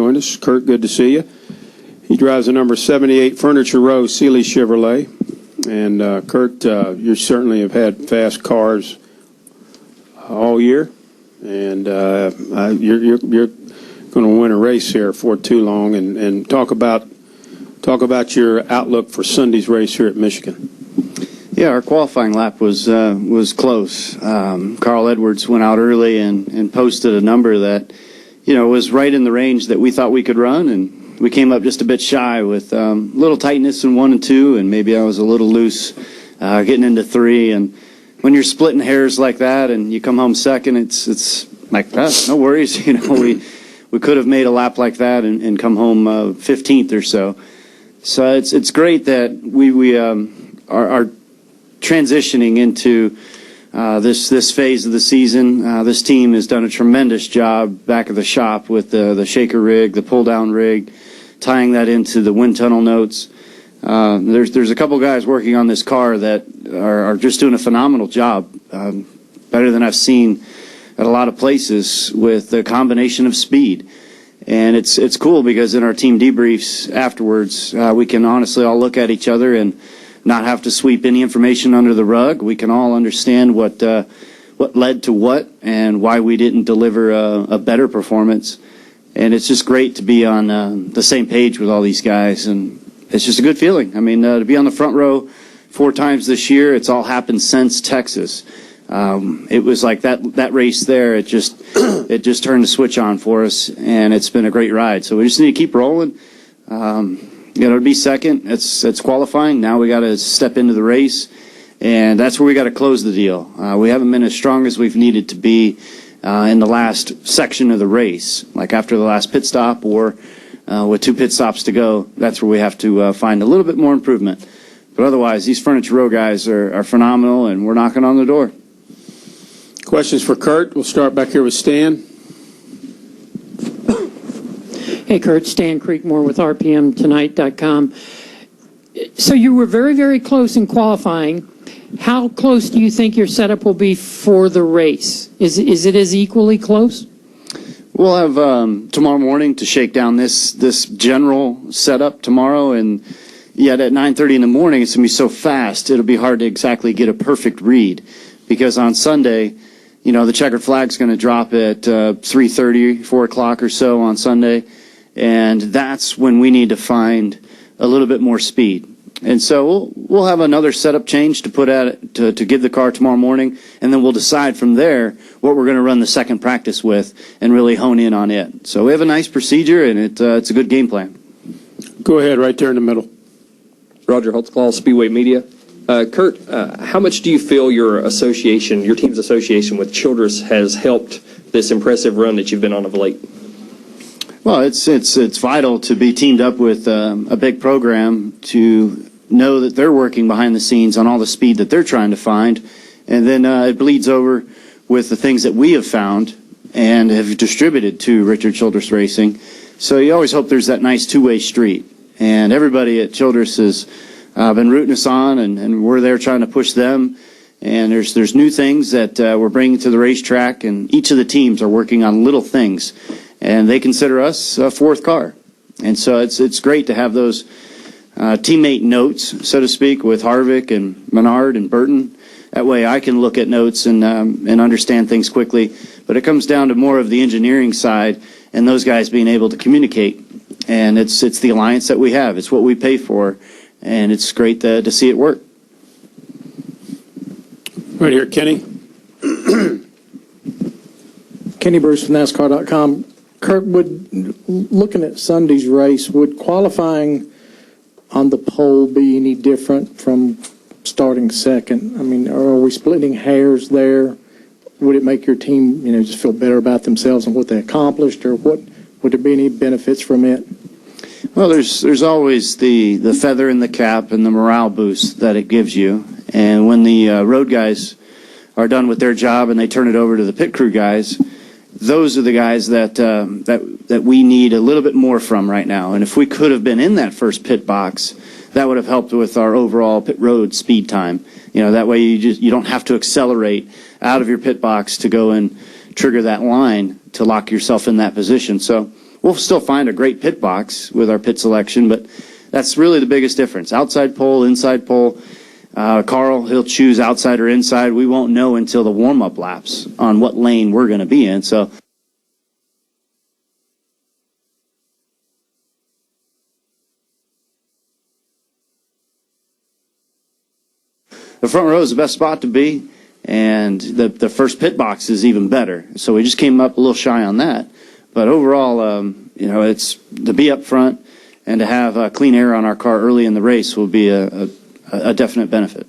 joined us. Kurt, good to see you. He drives the number 78 Furniture Row Sealy Chevrolet. And, Kurt, you certainly have had fast cars all year. And you're going to win a race here for too long. And talk about your outlook for Sunday's race here at Michigan. Yeah, our qualifying lap was close. Carl Edwards went out early and posted a number that, was right in the range that we thought we could run, and we came up just a bit shy with a little tightness in 1 and 2, and maybe I was a little loose getting into 3. And when you're splitting hairs like that and you come home second, it's like, no worries. We could have made a lap like that and come home 15th or so. So it's great that we are transitioning into this phase of the season. This team has done a tremendous job back of the shop with the shaker rig, the pull-down rig, tying that into the wind tunnel notes. There's a couple guys working on this car that are just doing a phenomenal job, better than I've seen at a lot of places with the combination of speed. And it's cool because in our team debriefs afterwards, we can honestly all look at each other and not have to sweep any information under the rug. We can all understand what led to what and why we didn't deliver a better performance. And it's just great to be on the same page with all these guys, and it's just a good feeling. I mean, to be on the front row 4 times this year, it's all happened since Texas. It was like that race there. It just turned the switch on for us, and it's been a great ride. So we just need to keep rolling. To be second, it's qualifying. Now we got to step into the race, and that's where we got to close the deal. We haven't been as strong as we've needed to be in the last section of the race, like after the last pit stop or with 2 pit stops to go. That's where we have to find a little bit more improvement. But otherwise, these Furniture Row guys are phenomenal, and we're knocking on the door. Questions for Kurt? We'll start back here with Stan. Hey, Kurt, Stan Creekmore with RPMTonight.com. So you were very, very close in qualifying. How close do you think your setup will be for the race? Is it as equally close? We'll have tomorrow morning to shake down this general setup tomorrow, and yet at 9:30 in the morning, it's going to be so fast, it'll be hard to exactly get a perfect read, because on Sunday, the checkered flag's going to drop at 3:30, 4 o'clock or so on Sunday. And that's when we need to find a little bit more speed. And so we'll have another setup change to put at it to give the car tomorrow morning, and then we'll decide from there what we're going to run the second practice with and really hone in on it. So we have a nice procedure, and it's a good game plan. Go ahead, right there in the middle. Roger Holtzclaw, Speedway Media. Kurt, how much do you feel your team's association with Childress has helped this impressive run that you've been on of late? Well, it's vital to be teamed up with a big program to know that they're working behind the scenes on all the speed that they're trying to find, and then it bleeds over with the things that we have found and have distributed to Richard Childress Racing. So you always hope there's that nice two-way street, and everybody at Childress has been rooting us on, and we're there trying to push them. And there's new things that we're bringing to the racetrack, and each of the teams are working on little things. And they consider us a 4th car. And so it's great to have those teammate notes, so to speak, with Harvick and Menard and Burton. That way I can look at notes and understand things quickly. But it comes down to more of the engineering side and those guys being able to communicate. And it's the alliance that we have. It's what we pay for. And it's great to see it work. Right here, Kenny. Kenny Bruce from NASCAR.com. Kurt, looking at Sunday's race, would qualifying on the pole be any different from starting second? I mean, are we splitting hairs there? Would it make your team, just feel better about themselves and what they accomplished, or what would there be any benefits from it? Well, there's always the feather in the cap and the morale boost that it gives you. And when the road guys are done with their job and they turn it over to the pit crew guys, those are the guys that we need a little bit more from right now. And if we could have been in that first pit box, that would have helped with our overall pit road speed time. That way you don't have to accelerate out of your pit box to go and trigger that line to lock yourself in that position. So we'll still find a great pit box with our pit selection, but that's really the biggest difference. Outside pole, inside pole. Carl, he'll choose outside or inside. We won't know until the warm-up laps on what lane we're going to be in. So the front row is the best spot to be, and the first pit box is even better. So we just came up a little shy on that. But overall, it's to be up front and to have clean air on our car early in the race will be a definite benefit.